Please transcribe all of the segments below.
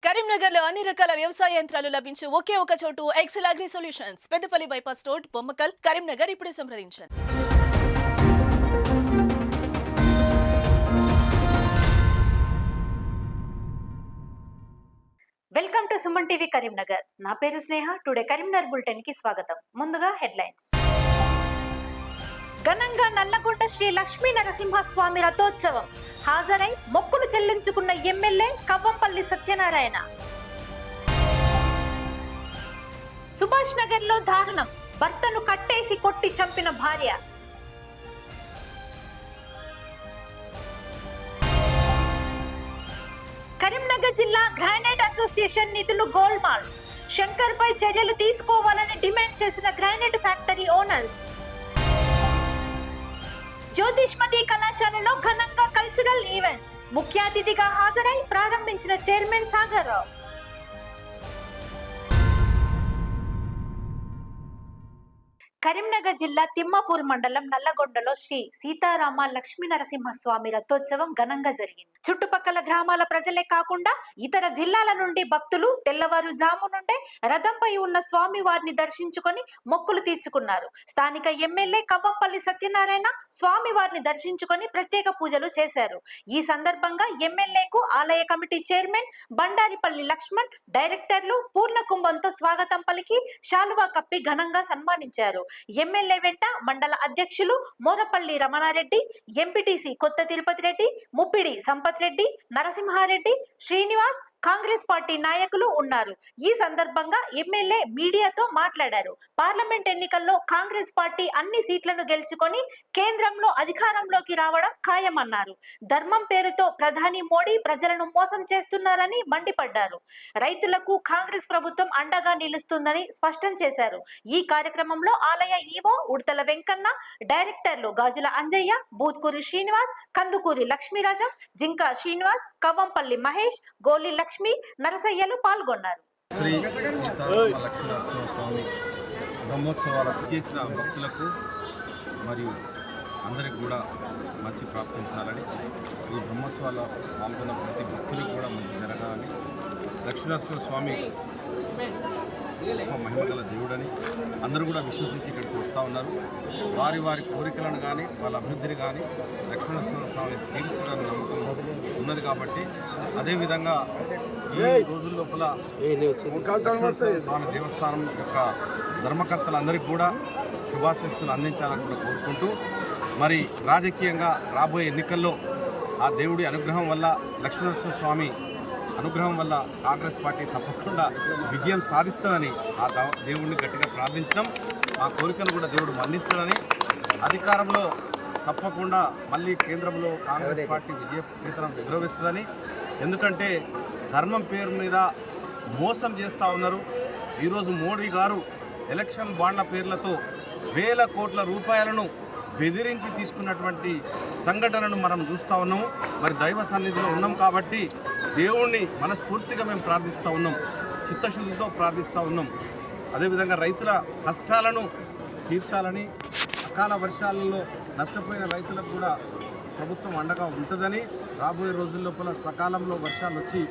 కరీంనగర్లో అన్ని రకాల వ్యవసాయ యంత్రాలు లభించే ఒకే ఒక చోటు Excel Agri Solutions Peddapalli bypass road Bommakal Karimnagar ఇప్పుడే సంప్రదించండి. Welcome to Suman TV Karimnagar. నా పేరు స్నేహ. టుడే కరీంనగర్ బులెటిన్ కి స్వాగతం. ముందుగా హెడ్లైన్స్. ఘనంగా నల్లగొండ శ్రీ లక్ష్మీ నరసింహస్వామి రథోత్సవం హాజరై మొక్కులు చెల్లించుకున్న ఎమ్మెల్యే కవ్వంపల్లి సత్యనారాయణ. సుభాష్ నగర్ లో దారుణం, భర్తను కట్టేసి కొట్టి చంపిన భార్య. కరీంనగర్ జిల్లా గ్రానైట్ అసోసియేషన్ నిధులు గోల్మాల్. శంకర్ పై చర్యలు తీసుకోవాలని డిమాండ్ చేసిన గ్రానైట్ ఫ్యాక్టరీ ఓనర్స్. జ్యోతిష్మతి కళాశాలలో ఘనంగా కల్చరల్ ఈవెంట్ ముఖ్య అతిథిగా హాజరై ప్రారంభించిన చైర్మన్ సాగర్ రావు. కరీంనగర్ జిల్లా తిమ్మాపూర్ మండలం నల్లగొండలో శ్రీ సీతారామ లక్ష్మీ నరసింహస్వామి రథోత్సవం ఘనంగా జరిగింది. చుట్టుపక్కల గ్రామాల ప్రజలే కాకుండా ఇతర జిల్లాల నుండి భక్తులు తెల్లవారుజాము నుండే రథంపై ఉన్న స్వామి వారిని దర్శించుకొని మొక్కులు తీర్చుకున్నారు. స్థానిక ఎమ్మెల్యే కవ్వంపల్లి సత్యనారాయణ స్వామి వారిని దర్శించుకొని ప్రత్యేక పూజలు చేశారు. ఈ సందర్భంగా ఎమ్మెల్యేకు ఆలయ కమిటీ చైర్మన్ బండారిపల్లి లక్ష్మణ్, డైరెక్టర్లు పూర్ణ కుంభంతో స్వాగతం పలికి శాలువా కప్పి ఘనంగా సన్మానించారు. ఎమ్మెల్యే వెంట మండల అధ్యక్షులు మోరపల్లి రమణారెడ్డి, ఎంపీటీసీ కొత్త తిరుపతి రెడ్డి, ముప్పిడి సంపత్ రెడ్డి, నరసింహారెడ్డి, శ్రీనివాస్, కాంగ్రెస్ పార్టీ నాయకులు ఉన్నారు. ఈ సందర్భంగా ఎమ్మెల్యే మీడియాతో మాట్లాడారు. పార్లమెంట్ ఎన్నికల్లో కాంగ్రెస్ పార్టీ అన్ని సీట్లను గెలుచుకొని కేంద్రంలో అధికారంలోకి రావడం ఖాయమన్నారు. ధర్మం పేరుతో ప్రధాని మోడీ ప్రజలను మోసం చేస్తున్నారని మండిపడ్డారు. రైతులకు కాంగ్రెస్ ప్రభుత్వం అండగా నిలుస్తుందని స్పష్టం చేశారు. ఈ కార్యక్రమంలో ఆలయ ఈవో ఉడతల వెంకన్న, డైరెక్టర్లు గాజుల అంజయ్య, బూత్కూరి శ్రీనివాస్, కందుకూరి లక్ష్మీరాజ, జింకా శ్రీనివాస్, కవ్వంపల్లి మహేష్, గోలి లక్ష్మి, నరసయ్యలు పాల్గొన్నారు. శ్రీ సీతారామ లక్ష్మీనరసింహ స్వామి బ్రహ్మోత్సవాలకు చేసిన భక్తులకు మరియు అందరికి కూడా మంచి ప్రాప్తించాలని, ఈ బ్రహ్మోత్సవాల్లో పాల్గొన్న ప్రతి భక్తులకు కూడా మంచి జరగాలని, లక్ష్మీనరసింహ స్వామి ఒక మహిమగల దేవుడని అందరూ కూడా విశ్వసించి ఇక్కడికి వస్తూ ఉన్నారు. వారి వారి కోరికలను కానీ వాళ్ళ అభివృద్ధిని కానీ లక్ష్మీనరసింహ స్వామి తీరుస్తారని నమ్మకం ఉన్నది. కాబట్టి అదేవిధంగా ఈ రోజుల లోపల లక్ష్మీనరసింహ స్వామి దేవస్థానం యొక్క ధర్మకర్తలందరికీ కూడా శుభాశీస్సులు అందించాలని కూడా కోరుకుంటూ, మరి రాజకీయంగా రాబోయే ఎన్నికల్లో ఆ దేవుడి అనుగ్రహం వల్ల, లక్ష్మీనరసింహ స్వామి అనుగ్రహం వల్ల కాంగ్రెస్ పార్టీ తప్పకుండా విజయం సాధిస్తుందని ఆ దేవుడిని గట్టిగా ప్రార్థించడం, ఆ కోరికను కూడా దేవుడు మన్నిస్తాడని, అధికారంలో తప్పకుండా మళ్ళీ కేంద్రంలో కాంగ్రెస్ పార్టీ విజయకేతనం ఎగురవేస్తుందని, ఎందుకంటే ధర్మం పేరు మీద మోసం చేస్తూ ఉన్నారు. ఈరోజు మోడీ గారు ఎలక్షన్ బాండ్ల పేర్లతో వేల కోట్ల రూపాయలను బెదిరించి తీసుకున్నటువంటి సంఘటనను మనం చూస్తూ ఉన్నాము. మరి దైవ సన్నిధిలో ఉన్నాం కాబట్టి దేవుణ్ణి మనస్ఫూర్తిగా మేము ప్రార్థిస్తూ ఉన్నాం, చిత్తశుద్ధితో ప్రార్థిస్తూ ఉన్నాం. అదేవిధంగా రైతుల కష్టాలను తీర్చాలని, అకాల వర్షాలలో నష్టపోయిన రైతులకు కూడా ప్రభుత్వం అండగా ఉంటుందని, రాబోయే రోజుల లోపల సకాలంలో వర్షాలు వచ్చి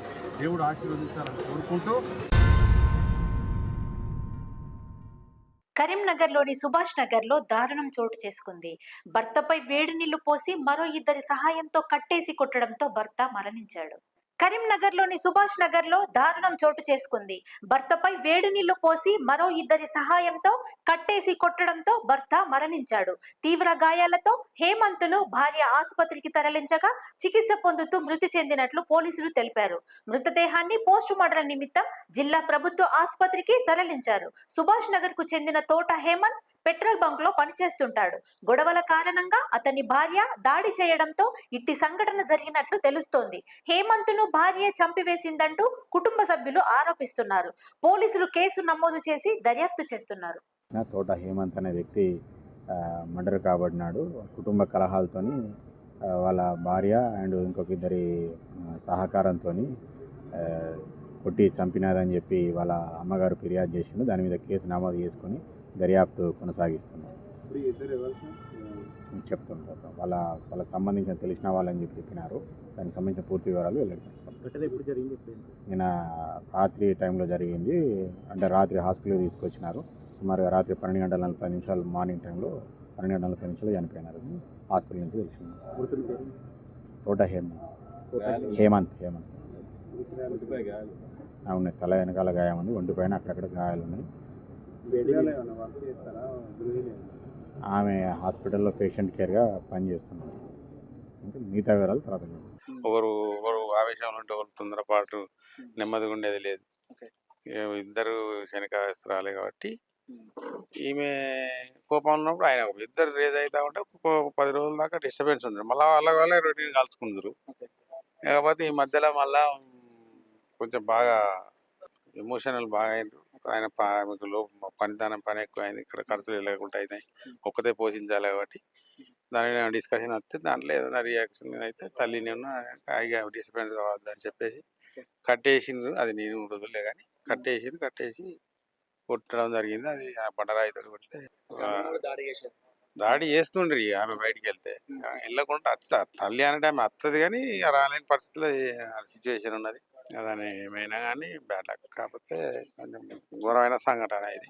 దేవుడు ఆశీర్వదించాలని కోరుకుంటూ, కరీంనగర్లోని సుభాష్ నగర్ లో దారుణం చోటు చేసుకుంది. భర్తపై వేడి నీళ్లు పోసి మరో ఇద్దరి సహాయంతో కట్టేసి కొట్టడంతో భర్త మరణించాడు. కరీంనగర్లోని సుభాష్ నగర్ లో దారుణం చోటు చేసుకుంది. భర్తపై వేడి నీళ్లు పోసి మరో ఇద్దరి సహాయంతో కట్టేసి కొట్టడంతో భర్త మరణించాడు. తీవ్ర గాయాలతో హేమంత్ను భార్య ఆసుపత్రికి తరలించగా చికిత్స పొందుతూ మృతి చెందినట్లు పోలీసులు తెలిపారు. మృతదేహాన్ని పోస్ట్ మార్టం నిమిత్తం జిల్లా ప్రభుత్వ ఆసుపత్రికి తరలించారు. సుభాష్ నగర్ కు చెందిన తోట హేమంత్ పెట్రోల్ బంక్ లో పనిచేస్తుంటాడు. గొడవల కారణంగా అతని భార్య దాడి చేయడంతో ఇట్టి సంఘటన జరిగినట్లు తెలుస్తోంది. హేమంత్ను భార్య చంపివేసిందంటూ కుటుంబ సభ్యులు ఆరోపిస్తున్నారు. పోలీసులు కేసు నమోదు చేసి దర్యాప్తు చేస్తున్నారు. తోట హేమంత్ అనే వ్యక్తి మర్డర్ కాబడినాడు. కుటుంబ కలహాలతోని వాళ్ళ భార్య అండ్ ఇంకొక ఇద్దరి సహకారంతో కొట్టి చంపినారని చెప్పి వాళ్ళ అమ్మగారు ఫిర్యాదు చేసిండు. దాని మీద కేసు నమోదు చేసుకొని దర్యాప్తు కొనసాగిస్తున్నారు. చెప్తుంటారు. వాళ్ళకి సంబంధించిన తెలిసిన వాళ్ళని చెప్పినారు. దానికి సంబంధించిన పూర్తి వివరాలు వెల్లడిస్తాం. నిన్న రాత్రి టైంలో జరిగింది. అంటే రాత్రి హాస్పిటల్కి తీసుకొచ్చినారు. సుమారుగా రాత్రి 12:40 మార్నింగ్ టైంలో 12:40 చనిపోయినారు. హాస్పిటల్ నుంచి తెలిసింది. తోట హేమంత్ ఉన్నాయి. తల వెనకాల గాయం ఉంది. ఒంటి పైన అక్కడక్కడ గాయాలు ఉన్నాయి. ఆమె హాస్పిటల్లో పేషెంట్ కేర్గా పనిచేస్తున్నారు. ఇంకా మిగతా వివరాలు తర్వాత ఒకరు ఆవేశంలో ఉంటే ఒకరు తొందరపాటు నెమ్మదిగా ఉండేది లేదు. ఇద్దరు శనికాయస్త్రాలే కాబట్టి ఈమె కోపం ఉన్నప్పుడు ఆయన ఇద్దరు రేజ్ అవుతా ఉంటే 10 రోజుల దాకా డిస్టర్బెన్స్ ఉంటుంది. మళ్ళీ వాళ్ళ రొటీన్ కలుసుకుందరు. కాకపోతే ఈ మధ్యలో మళ్ళా కొంచెం బాగా ఎమోషనల్ బాగా అయింది. ఆయన ఆమెకు పని ఎక్కువ అయింది. ఇక్కడ ఖర్చులు లేకుండా అయినాయి. ఒక్కతే పోషించాలి కాబట్టి దాని డిస్కషన్ వస్తే దాంట్లో ఏదైనా రియాక్షన్ అయితే తల్లిని హాయిగా డిస్టర్బెన్స్ కావద్దు అని చెప్పేసి కట్టేసిండ్రు. అది నేను వదిలే కానీ కట్టేసి కొట్టడం జరిగింది. అది ఆ బండరాయితో కొడితే దాడి చేస్తుండ్రి. ఆమె బయటికి వెళ్తే వెళ్ళకుండా తల్లి అనే టైం వస్తుంది కానీ రాలేని పరిస్థితిలో సిచ్యువేషన్ ఉన్నది. అదని ఏమైనా కానీ బ్యాడ్ లక్. కాకపోతే కొంచెం ఘోరమైన సంఘటన ఇది.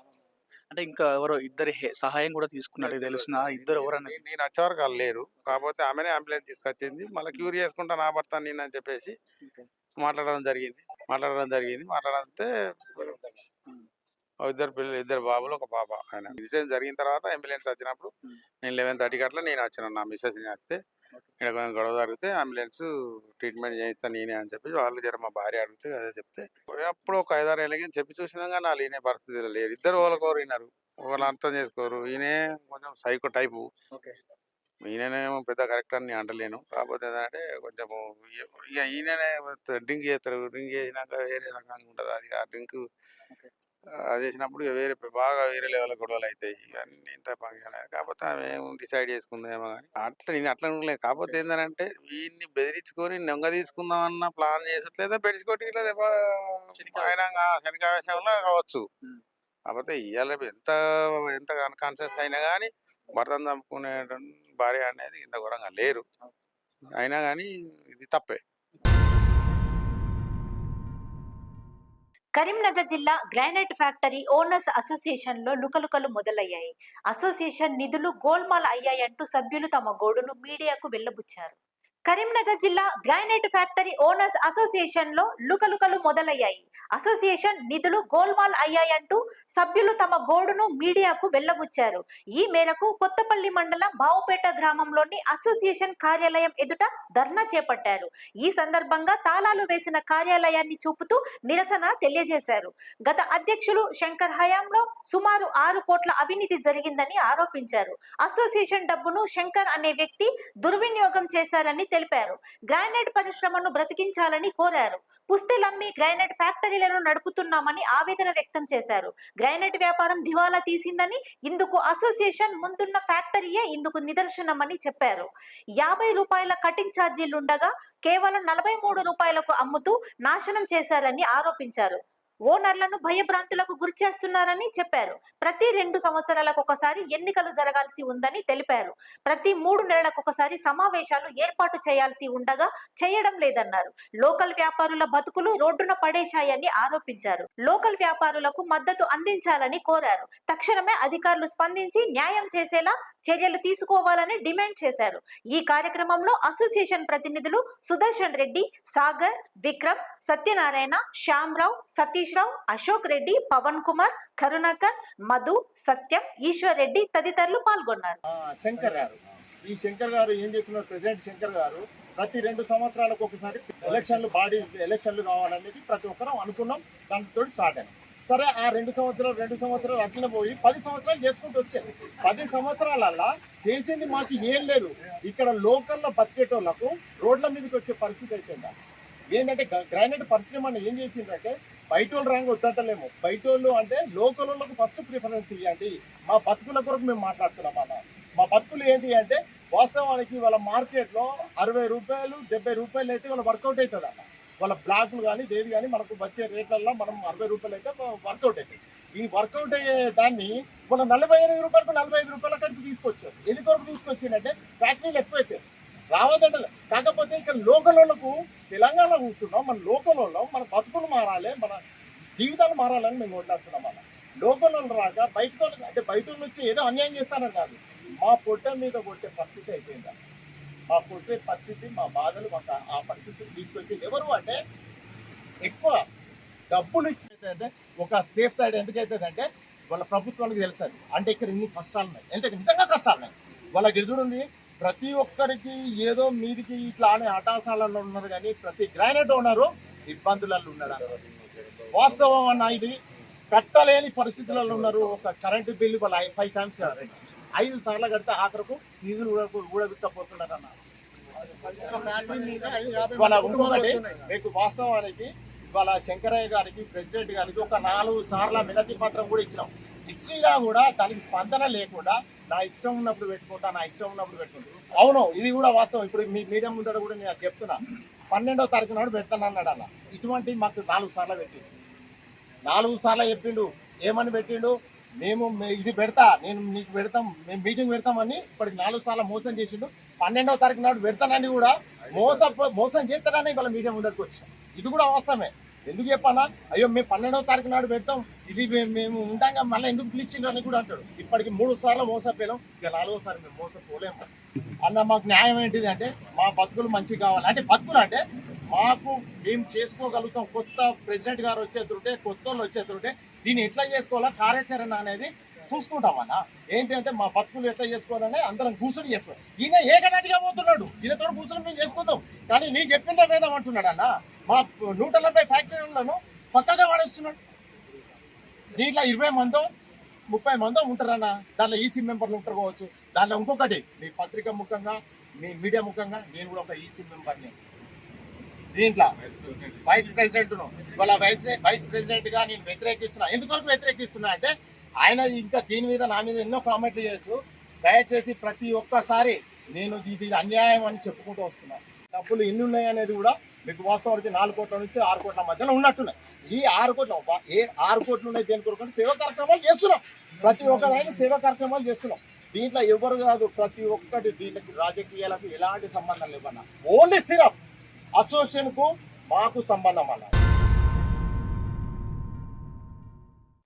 అంటే ఇంకా ఎవరో ఇద్దరి సహాయం కూడా తీసుకున్నట్టు తెలిసిన ఇద్దరు ఎవరన్నా నేను వచ్చేవరకు వాళ్ళు లేరు. కాకపోతే ఆమెనే అంబులెన్స్ తీసుకొచ్చింది. మళ్ళీ క్యూర్ చేసుకుంటా నా భర్త నేను అని చెప్పేసి మాట్లాడడం జరిగింది. మాట్లాడితే ఇద్దరు బాబులు ఒక పాప. ఆయన ఇన్సిడెంట్ జరిగిన తర్వాత అంబులెన్స్ వచ్చినప్పుడు నేను 11:30 గంటల నేను వచ్చిన నా మిస్సెస్ని వస్తే ఇక్కడ కొంచెం గొడవ జరిగితే అంబులెన్స్ ట్రీట్మెంట్ చేయిస్తాను నేనే అని చెప్పి వాళ్ళు జర మా భార్య అడిగితే అదే చెప్తే అప్పుడు ఒక 5-6 ఏళ్ళకి చెప్పి చూసినా కానీ వాళ్ళు ఈయన పరిస్థితిలో లేరు. ఇద్దరు ఒకరు విన్నారు, ఒకళ్ళు అర్థం చేసుకోరు. ఈయనే కొంచెం సైకో టైపు. ఈయననేమో పెద్ద కరెక్ట్ అని నేను అంటలేను. కాకపోతే ఏంటంటే కొంచెం ఇక ఈయననే డ్రింక్ చేస్తారు. డ్రింక్ చేసినాక వేరే రకంగా ఉంటుంది. అది ఆ డ్రింక్ అది చేసినప్పుడు వేరే లెవెల్ గొడవలు అవుతాయి. అన్ని ఇంత పంచాలి. కాకపోతే ఆమె ఏం డిసైడ్ చేసుకుందామో కానీ నేను అట్లా ఉండలేదు. కాకపోతే ఏంటంటే వీడిని బెదిరించుకొని నెంగ తీసుకుందామన్న ప్లాన్ చేసట్లేదా పెడిచికొట్టి ఆయన శనికావేశంలో కావచ్చు. కాకపోతే ఇవాళ ఎంత అన్కాన్షియస్ అయినా కానీ భర్తను చంపుకునే భార్య అనేది ఇంత ఘోరంగా లేరు. అయినా కానీ ఇది తప్పే. కరీంనగర్ జిల్లా గ్రానైట్ ఫ్యాక్టరీ ఓనర్స్ అసోసియేషన్ లో లుకలుకలు మొదలయ్యాయి. అసోసియేషన్ నిధులు గోల్మాల్ అయ్యాయంటూ సభ్యులు తమ గోడును మీడియాకు వెళ్లబుచ్చారు. కరీంనగర్ జిల్లా గ్రానైట్ ఫ్యాక్టరీ ఓనర్స్ అసోసియేషన్ లో లుకలుకలు మొదలయ్యాయి. అసోసియేషన్ నిధులు గోల్మాల్ అయ్యాయంటూ సభ్యులు తమ గోడును మీడియాకు వెళ్లబుచ్చారు. ఈ మేరకు కొత్తపల్లి మండలం బావుపేట గ్రామంలోని అసోసియేషన్ కార్యాలయం ఎదుట ధర్నా చేపట్టారు. ఈ సందర్భంగా తాళాలు వేసిన కార్యాలయాన్ని చూపుతూ నిరసన తెలియజేశారు. గత అధ్యక్షులు శంకర్ హయాంలో సుమారు 6 కోట్ల అవినీతి జరిగిందని ఆరోపించారు. అసోసియేషన్ డబ్బును శంకర్ అనే వ్యక్తి దుర్వినియోగం చేశారని తెలిపారు. గ్రానైట్ పరిశ్రమను బ్రతికించాలని కోరారు. పుస్తెలమ్మి గ్రానైట్ ఫ్యాక్టరీలను నడుపుతున్నామని ఆవేదన వ్యక్తం చేశారు. గ్రానైట్ వ్యాపారం దివాలా తీసిందని, ఇందుకు అసోసియేషన్ ముందున్న ఫ్యాక్టరీయే ఇందుకు నిదర్శనమని చెప్పారు. 50 రూపాయల కటింగ్ ఛార్జీలుండగా కేవలం 43 రూపాయలకు అమ్ముతూ నాశనం చేశారని ఆరోపించారు. ఓనర్లను భయభ్రాంతులకు గురిచేస్తున్నారని చెప్పారు. ప్రతి 2 సంవత్సరాలకు ఒకసారి ఎన్నికలు జరగాల్సి ఉందని తెలిపారు. ప్రతి 3 నెలలకు ఒకసారి సమావేశాలు ఏర్పాటు చేయాల్సి ఉండగా చేయడం లేదన్నారు. లోకల్ వ్యాపారుల బతుకులు రోడ్డున పడేశాయని ఆరోపించారు. లోకల్ వ్యాపారులకు మద్దతు అందించాలని కోరారు. తక్షణమే అధికారులు స్పందించి న్యాయం చేసేలా చర్యలు తీసుకోవాలని డిమాండ్ చేశారు. ఈ కార్యక్రమంలో అసోసియేషన్ ప్రతినిధులు సుదర్శన్ రెడ్డి, సాగర్, విక్రమ్, సత్యనారాయణ, శ్యామరావు, సతీష్ రావు, అశోక్ రెడ్డి, పవన్ కుమార్, కరుణాకర్, మధు, సత్యం, ఈశ్వర్ రెడ్డి తదితరులు పాల్గొన్నారు. ఈ శంకర్ గారు ఏం చేస్తున్నారు? ప్రెసిడెంట్ శంకర్ గారు ప్రతి 2 సంవత్సరాలకు ఒకసారి ఎలక్షన్లు కావాలనేది ప్రతి ఒక్కరూ అనుకున్నాం. దానితో స్టార్ట్ అయినాం. సరే, ఆ 2 సంవత్సరాలు అట్లనే పోయి 10 సంవత్సరాలు చేసుకుంటూ వచ్చారు. 10 సంవత్సరాలల్లా చేసింది మాకు ఏం లేదు. ఇక్కడ లోకల్లో బతికేటోళ్లకు రోడ్ల మీదకి వచ్చే పరిస్థితి అయిపోయిందా? ఏంటంటే గ్రానైట్ పరిశ్రమ ఏం చేసిందంటే బయట వాళ్ళు రంగు వద్దంటలేము. బయట వాళ్ళు అంటే లోకల్ వాళ్ళకు ఫస్ట్ ప్రిఫరెన్స్ ఇవ్వండి. మా బతుకుల కొరకు మేము మాట్లాడుతున్నాం అన్న. మా బతుకులు ఏంటి అంటే వాస్తవానికి వాళ్ళ మార్కెట్లో 60 రూపాయలు 70 రూపాయలు అయితే వాళ్ళ వర్కౌట్ అవుతుంది అన్న. వాళ్ళ బ్లాక్లు కానీ దేది కానీ మనకు వచ్చే రేట్లలో మనం 60 రూపాయలు అయితే వర్కౌట్ అవుతుంది. ఈ వర్కౌట్ అయ్యే దాన్ని మన 45 రూపాయలకు 45 రూపాయల కడికి తీసుకొచ్చారు. ఎందుకు వరకు తీసుకొచ్చిందంటే ఫ్యాక్టరీలు ఎక్కువైపోయాయి, రావద్దంటే. కాకపోతే ఇక్కడ లోకల్ వాళ్ళకు తెలంగాణ కూర్చున్నాం, మన లోకల్ వాళ్ళం, మన బతుకులు మారాలి, మన జీవితాలు మారాలని మేము మాట్లాడుతున్నాం. అలా లోకల్ వాళ్ళు రాక బయట వాళ్ళు, అంటే బయట వాళ్ళు వచ్చి ఏదో అన్యాయం చేస్తానని కాదు, మా పొట్ట మీద కొట్టే పరిస్థితి అయిపోయింది. మా కొట్టే పరిస్థితి, మా బాధలు, మాకు ఆ పరిస్థితిని తీసుకొచ్చేది ఎవరు అంటే ఎక్కువ డబ్బులు ఇచ్చేదంటే ఒక సేఫ్ సైడ్ ఎందుకైతుందంటే వాళ్ళ ప్రభుత్వానికి తెలుస్తుంది. అంటే ఇక్కడ ఇన్ని కష్టాలు ఉన్నాయి, అంటే నిజంగా కష్టాలు ఉన్నాయి. వాళ్ళకి చూడండి, ప్రతి ఒక్కరికి ఏదో మీదికి ఇట్లా అనే హఠాసాలలో ఉన్నారు, కానీ ప్రతి గ్రానైట్ ఓనరు ఇబ్బందులలో ఉన్నాడు. వాస్తవం అన్న ఇది కట్టలేని పరిస్థితులలో ఉన్నారు. ఒక కరెంటు బిల్లు వాళ్ళ 5 times 5 సార్లు కడితే ఆఖరకు ఫీజులు ఊడబిట్టపోతున్నారు అన్న. వాళ్ళ ఇంకొకటి మీకు వాస్తవానికి వాళ్ళ శంకరయ్య గారికి, ప్రెసిడెంట్ గారికి ఒక 4 సార్ల వినతి పత్రం కూడా ఇచ్చినా కూడా దానికి స్పందన లేకుండా నా ఇష్టం ఉన్నప్పుడు పెట్టుకుంటా, నా ఇష్టం ఉన్నప్పుడు పెట్టుకుంటా. అవును, ఇది కూడా వాస్తవం. ఇప్పుడు మీ మీడియా ముందర కూడా నేను చెప్తున్నా, 12వ తారీఖు నాడు పెడతానన్నాడు అన్న. ఇటువంటి మాకు 4 సార్లు పెట్టిండు, 4 సార్లు చెప్పిండు. ఏమని పెట్టిండు, మేము ఇది పెడతా, నేను మీకు పెడతాం, మేము మీటింగ్ పెడతామని ఇప్పటికి 4 సార్లు మోసం చేసిండు. 12వ తారీఖు నాడు పెడతానని కూడా మోసం చేస్తాడని వాళ్ళ మీడియా ముందరికి వచ్చాం. ఇది కూడా వాస్తవమే. ఎందుకు చెప్పానా, అయ్యో మేము 12వ తారీఖు నాడు పెడతాం, ఇది మేము ఉంటాం, మళ్ళీ ఎందుకు పిలిచిండ్రు అని కూడా అంటాడు. ఇప్పటికి 3 సార్లు మోసపోయాం, ఇక 4వసారి మేము మోసపోలేము అన్న. మాకు న్యాయం ఏంటిది అంటే మా బతుకులు మంచిగా కావాలి. అంటే బతుకులు అంటే మాకు మేము చేసుకోగలుగుతాం. కొత్త ప్రెసిడెంట్ గారు వచ్చేస్తుంటే, కొత్త వాళ్ళు వచ్చేస్తుంటే దీన్ని ఎట్లా చేసుకోవాలా కార్యాచరణ అనేది చూసుకుంటామన్న. ఏంటి అంటే మా బతుకులు ఎట్లా చేసుకోవాలని అందరం కూర్చొని చేసుకోవాలి. ఈయన ఏకనాటిగా పోతున్నాడు, ఈయనతో కూర్చొని మేము చేసుకుందాం, కానీ నీ చెప్పిందే వేదం అంటున్నాడు అన్న. మా 140 ఫ్యాక్టరీలను పక్కగా వాడేస్తున్నాడు. దీంట్లో 20 మందో 30 మందో ఉంటారన్న. దాంట్లో ఈసీ మెంబర్లు ఉంటారు కావచ్చు. దాంట్లో ఇంకొకటి, మీ పత్రిక ముఖంగా, మీ మీడియా ముఖంగా నేను కూడా ఒక ఈసీ మెంబర్ని. దీంట్లో వైస్ ప్రెసిడెంట్ను, వాళ్ళ వైస్ ప్రెసిడెంట్గా నేను వ్యతిరేకిస్తున్నా. ఎందువరకు వ్యతిరేకిస్తున్నా అంటే ఆయన ఇంకా దీని మీద నా మీద ఎన్నో కామెంట్లు చేయొచ్చు. దయచేసి ప్రతి ఒక్కసారి నేను ఇది అన్యాయం అని చెప్పుకుంటూ వస్తున్నా. డబ్బులు ఎన్ని ఉన్నాయి అనేది కూడా మీకు వాస్తవానికి 4 కోట్ల నుంచి 6 కోట్ల మధ్యలో ఉన్నట్టున్నాయి. ఈ 6 కోట్లు ఉన్నాయి దేని కొరకు సేవా కార్యక్రమాలు చేస్తున్నాం. ప్రతి ఒక్కదానికి సేవా కార్యక్రమాలు చేస్తున్నాం. దీంట్లో ఎవరు కాదు, ప్రతి ఒక్కటి దీనికి రాజకీయాలకు ఎలాంటి సంబంధం లేవన్నా. ఓన్లీ సిరఫ్ అసోసియేషన్కు మాకు సంబంధం అన్న.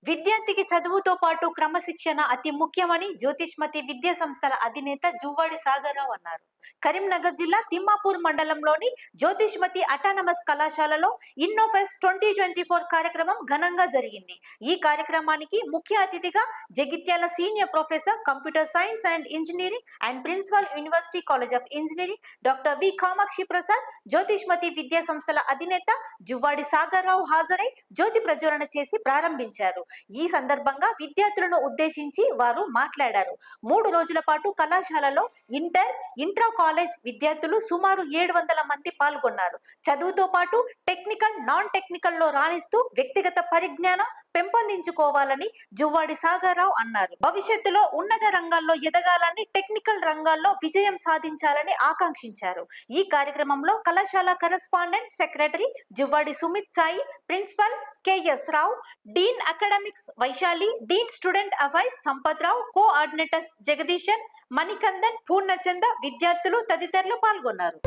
విద్యార్థికి చదువుతో పాటు క్రమశిక్షణ అతి ముఖ్యమని జ్యోతిష్మతి విద్యా సంస్థల అధినేత జువ్వాడి సాగర్రావు అన్నారు. కరీంనగర్ జిల్లా తిమ్మాపూర్ మండలంలోని జ్యోతిష్మతి అటానమస్ కళాశాలలో ఇన్నోఫెస్ట్ 2024 కార్యక్రమం ఘనంగా జరిగింది. ఈ కార్యక్రమానికి ముఖ్య అతిథిగా Jagtial senior professor computer science and engineering and principal university college of engineering doctor V Kamakshi Prasad, Jyothishmathi విద్యా సంస్థల అధినేత జువ్వాడి సాగర్రావు హాజరై జ్యోతి ప్రజ్వలన చేసి ప్రారంభించారు. ఈ సందర్భంగా విద్యార్థులను ఉద్దేశించి వారు మాట్లాడారు. 3 రోజుల పాటు కళాశాలలో ఇంటర్ కాలేజ్ విద్యార్థులు సుమారు 700 మంది పాల్గొన్నారు. చదువుతో పాటు టెక్నికల్, నాన్ టెక్నికల్ లో రాణిస్తూ వ్యక్తిగత పరిజ్ఞానం పెంపొందించుకోవాలని జువ్వాడి సాగర్రావు అన్నారు. భవిష్యత్తులో ఉన్నత రంగాల్లో ఎదగాలని, టెక్నికల్ రంగాల్లో విజయం సాధించాలని ఆకాంక్షించారు. ఈ కార్యక్రమంలో కళాశాల correspondent secretary Juvvadi Sumith Sai, principal KS Rao, dean academics Vaishali, dean student affairs Sampath Rao, coordinators Jagadeesan, Manikandan, Purnachanda, విద్యార్థులు తదితరులు పాల్గొన్నారు.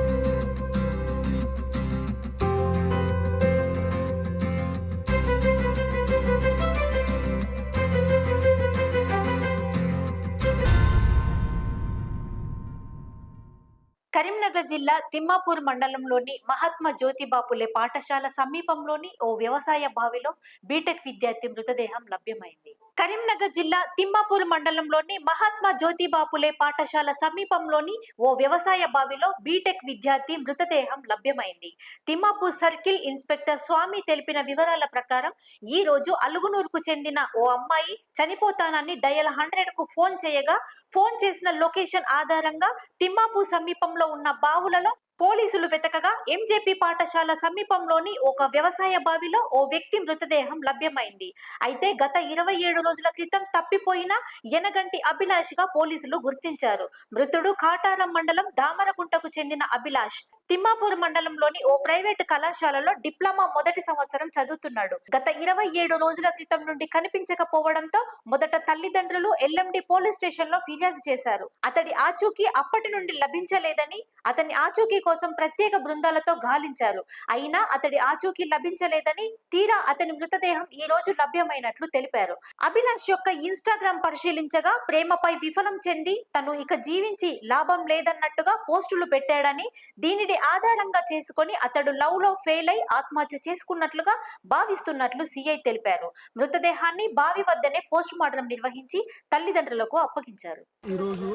కరీంనగర్ జిల్లా తిమ్మాపూర్ మండలంలోని మహాత్మా జ్యోతిబాపులే పాఠశాల సమీపంలోని ఓ వ్యవసాయ బావిలో బీటెక్ విద్యార్థి మృతదేహం లభ్యమైంది. కరీంనగర్ జిల్లా తిమ్మాపూర్ మండలంలోని మహాత్మా జ్యోతిబాపులే పాఠశాల సమీపంలోని ఓ వ్యవసాయ బావిలో బీటెక్ విద్యార్థి మృతదేహం లభ్యమైంది. తిమ్మాపూర్ సర్కిల్ ఇన్స్పెక్టర్ స్వామి తెలిపిన వివరాల ప్రకారం ఈ రోజు అలుగునూరుకు చెందిన ఓ అమ్మాయి చనిపోతానని డయల్ 100కు ఫోన్ చేయగా, ఫోన్ చేసిన లొకేషన్ ఆధారంగా తిమ్మాపూర్ సమీపంలో ఉన్న బావులలో పోలీసులు వెతకగా ఎంజేపీ పాఠశాల సమీపంలోని ఒక వ్యవసాయ బావిలో ఓ వ్యక్తి మృతదేహం లభ్యమైంది. అయితే గత 27 రోజుల క్రితం తప్పిపోయిన యనగంటి అభిలాష్ గా పోలీసులు గుర్తించారు. మృతుడు కాటారం మండలం దామరగుంటకు చెందిన అభిలాష్ తిమ్మాపూర్ మండలంలోని ఓ ప్రైవేటు కళాశాలలో డిప్లొమా మొదటి సంవత్సరం చదువుతున్నాడు. గత 27 రోజుల క్రితం నుండి కనిపించకపోవడంతో మొదట తల్లిదండ్రులు ఎల్ఎండి పోలీస్ స్టేషన్ లో ఫిర్యాదు చేశారు. అతడి ఆచూకీ అప్పటి నుండి లభించలేదని అతని ఆచూకీ కోసం ప్రత్యేక బృందాలతో గాలించారు. అయినా అతడి ఆచూకీ లభించలేదని, తీరా అతని మృతదేహం ఈ రోజు లభ్యమైనట్లు తెలిపారు. అభిలాష్ యొక్క ఇన్స్టాగ్రామ్ పరిశీలించగా ప్రేమపై విఫలం చెంది తను ఇక జీవించి లాభం లేదన్నట్టుగా పోస్టులు పెట్టాడని, దీనిని ఆధారంగా చేసుకొని అతడు లవ్ లో ఫెయిల్ అయి ఆత్మహత్య చేసుకున్నట్లుగా భావిస్తున్నట్లు సిఐ తెలిపారు. మృతదేహాన్ని బావి వద్దనే పోస్ట్ మార్టం నిర్వహించి తల్లిదండ్రులకు అప్పగించారు. ఈరోజు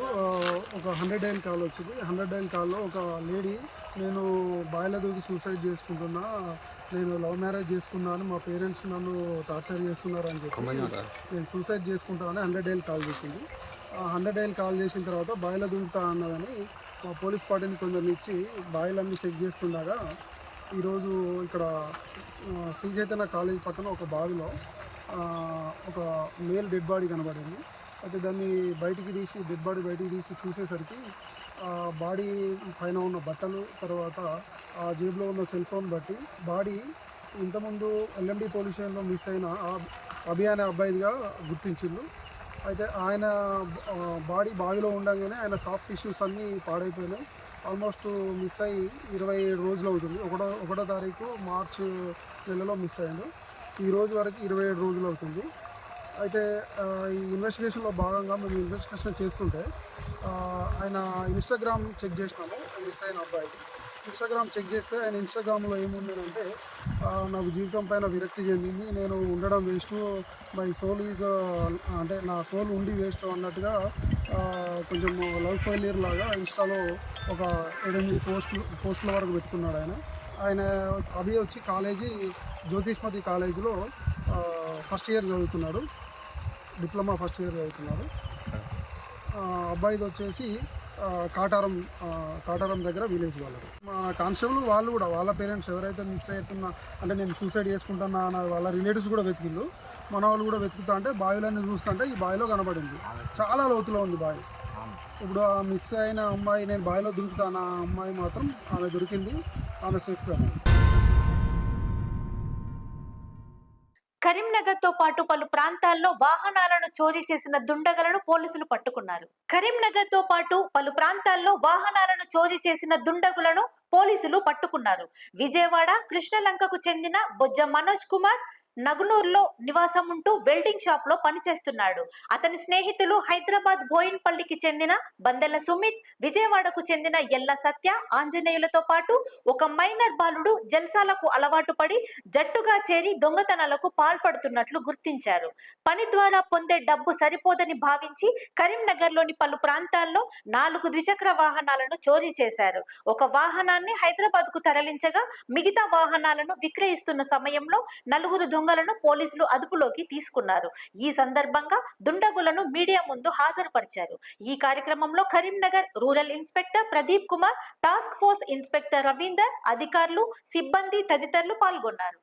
ఒక 100 డైల్ కాల్ వచ్చింది. 100 డైల్ కాల్లో ఒక లేడీ, నేను బాయిలో దూకి సూసైడ్ చేసుకుంటున్నా, నేను లవ్ మ్యారేజ్ చేసుకున్నాను, మా పేరెంట్స్ నన్ను టార్చర్ చేస్తున్నారు అని చెప్పి నేను సూసైడ్ చేసుకుంటానని 100 డైల్ కాల్ చేసింది. 100 డైల్ కాల్ చేసిన తర్వాత బాయిలో దూకుతా అన్నదని మా పోలీస్ పార్టీని కొంచెం ఇచ్చి బాయిలన్నీ చెక్ చేస్తుండగా ఈరోజు ఇక్కడ శ్రీ చైతన్య కాలేజ్ పక్కన ఒక బావిలో ఒక మేల్ డెడ్ బాడీ కనబడింది. అయితే దాన్ని డెడ్ బాడీ బయటికి తీసి చూసేసరికి బాడీ పైన ఉన్న బట్టలు, తర్వాత ఆ జేబులో ఉన్న సెల్ ఫోన్ బట్టి బాడీ ఇంతకుముందు ఎల్ఎండి పోలీస్ స్టేషన్లో మిస్ అయిన అభి అనే అబ్బాయిగా గుర్తించిండు. అయితే ఆయన బాడీ బావిలో ఉండగానే ఆయన సాఫ్ట్ టిష్యూస్ అన్నీ పాడైపోయినాయి. ఆల్మోస్ట్ మిస్ అయ్యి 27 రోజులు అవుతుంది. ఒకటో తారీఖు మార్చి నెలలో మిస్ అయ్యాడు. ఈ రోజు వరకు 27 రోజులు అవుతుంది. అయితే ఈ ఇన్వెస్టిగేషన్లో భాగంగా మేము ఇన్వెస్టిగేషన్ చేస్తుంటే ఆయన ఇన్స్టాగ్రామ్ చెక్ చేసినాము. మిస్ అయిన అబ్బాయి ఇన్స్టాగ్రామ్ చెక్ చేస్తే ఆయన ఇన్స్టాగ్రామ్లో ఏముందంటే, నాకు జీవితం పైన విరక్తి చెందింది, నేను ఉండడం వేస్ట్, మై సోల్ ఈజ్ అంటే నా సోల్ ఉండి వేస్ట్ అన్నట్టుగా కొంచెం లవ్ ఫెయిలియర్ లాగా ఇన్స్టాలో ఒక 7-8 పోస్టుల వరకు పెట్టుకున్నాడు. ఆయన అభి వచ్చి కాలేజీ జ్యోతిష్మతి కాలేజీలో ఫస్ట్ ఇయర్ చదువుతున్నాడు, డిప్లొమా ఫస్ట్ ఇయర్ చదువుతున్నాడు. అబ్బాయిది వచ్చేసి కాటారం దగ్గర విలేజ్ వాళ్ళకి. మా కానిస్టేబుల్ వాళ్ళు కూడా వాళ్ళ పేరెంట్స్ ఎవరైతే మిస్ అవుతున్నా అంటే నేను సూసైడ్ చేసుకుంటున్నా అన్న వాళ్ళ రిలేటివ్స్ కూడా వెతికిండు. మన వాళ్ళు కూడా వెతుకుతా అంటే బావిలన్నీ చూస్తుంటే ఈ బావిలో కనబడింది. చాలా లోతులో ఉంది బావి. ఇప్పుడు ఆ మిస్ అయిన అమ్మాయి, నేను బావిలో దొరుకుతాను ఆ అమ్మాయి మాత్రం ఆమె దొరికింది, ఆమె సేఫ్గా ఉంది. కరీంనగర్ తో పాటు పలు ప్రాంతాల్లో వాహనాలను చోరీ చేసిన దుండగులను పోలీసులు పట్టుకున్నారు. కరీంనగర్ తో పాటు పలు ప్రాంతాల్లో వాహనాలను చోరీ చేసిన దుండగులను పోలీసులు పట్టుకున్నారు. విజయవాడ కృష్ణలంకకు చెందిన బొజ్జ మనోజ్ కుమార్ నగునూరులో నివాసం ఉంటూ వెల్డింగ్ షాప్ లో పనిచేస్తున్నాడు. అతని స్నేహితులు హైదరాబాద్ బోయిన్పల్లికి చెందిన బందెల సుమిత్, విజయవాడకు చెందిన ఎల్ల సత్య, ఆంజనేయులతో పాటు ఒక మైనర్ బాలుడు జల్సాలకు అలవాటు పడి జట్టుగా చేరి దొంగతనాలకు పాల్పడుతున్నట్లు గుర్తించారు. పని ద్వారా పొందే డబ్బు సరిపోదని భావించి కరీంనగర్ లోని పలు ప్రాంతాల్లో 4 ద్విచక్ర వాహనాలను చోరీ చేశారు. ఒక వాహనాన్ని హైదరాబాద్ కు తరలించగా మిగతా వాహనాలను విక్రయిస్తున్న సమయంలో 4 దొంగలను పోలీసులు అదుపులోకి తీసుకున్నారు. ఈ సందర్భంగా దుండగులను మీడియా ముందు హాజరుపరిచారు. ఈ కార్యక్రమంలో Karimnagar rural inspector Pradeep Kumar, task force inspector Ravinder, అధికారులు, సిబ్బంది తదితరులు పాల్గొన్నారు.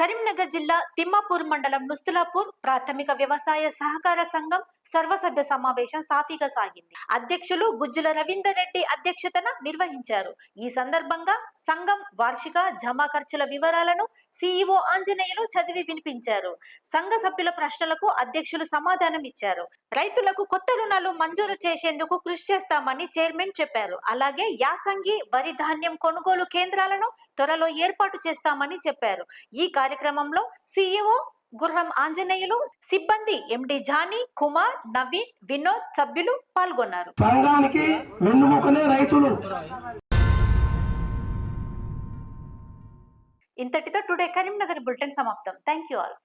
కరీంనగర్ జిల్లా తిమ్మాపూర్ మండలం నుస్తులాపూర్ ప్రాథమిక వ్యవసాయ సహకార సంఘం సర్వసభ్య సమావేశం సాఫీగా సాగింది. అధ్యక్షులు గుజ్జుల రవీందర్ రెడ్డి అధ్యక్షతన నిర్వహించారు. ఈ సందర్భంగా సంఘం వార్షిక జమా ఖర్చుల వివరాలను సిఇఓ ఆంజనేయులు చదివి వినిపించారు. సంఘ సభ్యుల ప్రశ్నలకు అధ్యక్షులు సమాధానం ఇచ్చారు. రైతులకు కొత్త రుణాలు మంజూరు చేసేందుకు కృషి చేస్తామని చైర్మన్ చెప్పారు. అలాగే యాసంగి వరి ధాన్యం కొనుగోలు కేంద్రాలను త్వరలో ఏర్పాటు చేస్తామని చెప్పారు. ఈ కార్యక్రమంలో సిఇఓ గుర్రం ఆంజనేయులు, సిబ్బంది ఎండి జానీ, కుమార్, నవీన్, వినోద్, సభ్యులు పాల్గొన్నారు. సంఘానికి వెన్నుముకనే రైతులు. ఇంతటితో టుడే కరీంనగర్ బులెటిన్ సమాప్తం. Thank you all.